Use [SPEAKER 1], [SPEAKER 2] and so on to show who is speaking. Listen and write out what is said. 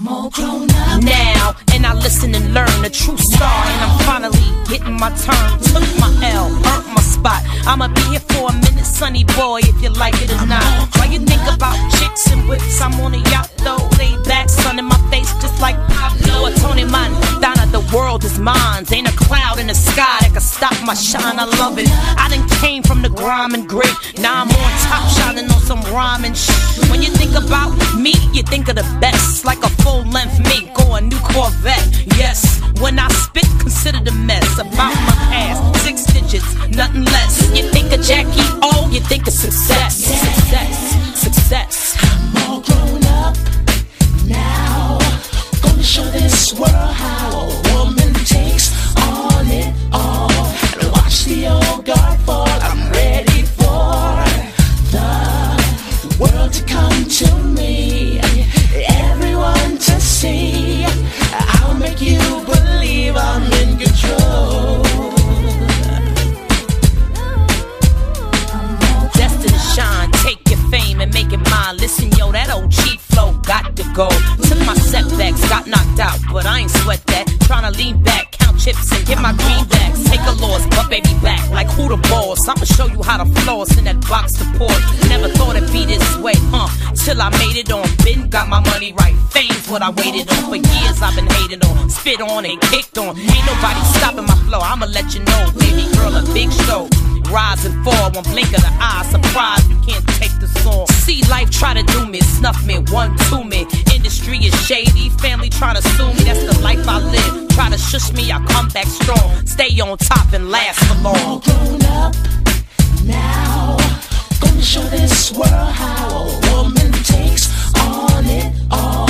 [SPEAKER 1] all grown up
[SPEAKER 2] now, and I listen and learn the true star. And I'm finally getting my turn. Took my L, earned my spot. I'ma be here for a minute, sonny boy, if you like it or not. Why you think about chicks and whips? I'm on a yacht though, laid back, sun in my face, just like Pablo or Tony Montana. The world is mine. Ain't a cloud in the sky that can stop my shine. I love it. I done came from the grime and grit. Now I'm on top, shining on some rhyme and shit. When you think about me, you think of the best, like a full-length mink or a new Corvette. Yes, when I spit, consider the mess about my past. 6 digits, nothing less. You think of Jackie O, you think of success. Success, success.
[SPEAKER 1] I'm all grown up now. Gonna show this world how a woman takes on it all. And watch the old guard fall. I'm ready for the world to come to me, everyone to see. I'll make you believe I'm in control.
[SPEAKER 2] Destined to shine, take your fame and make it mine. Listen, yo, that old cheap flow got to go. Took my setbacks, got knocked out, but I ain't sweat that. Tryna lean back, count chips and get my greenbacks. Take a loss, but baby back, like who the boss? I'ma show you how to floss in that box to pour. Never thought it'd be this way, till I made it on. Been got my money right, fame's what I waited on. For years I've been hated on, spit on and kicked on. Ain't nobody stopping my flow, I'ma let you know. Baby girl, a big show. Rise and fall, one blink of the eye. Surprise, you can't take the song. See life try to do me, snuff me, 1, 2 me. Industry is shady, family try to sue me. That's the life I live. Try to shush me, I come back strong. Stay on top and last for long.
[SPEAKER 1] All grown up now. Gonna show this world how a woman takes on it all.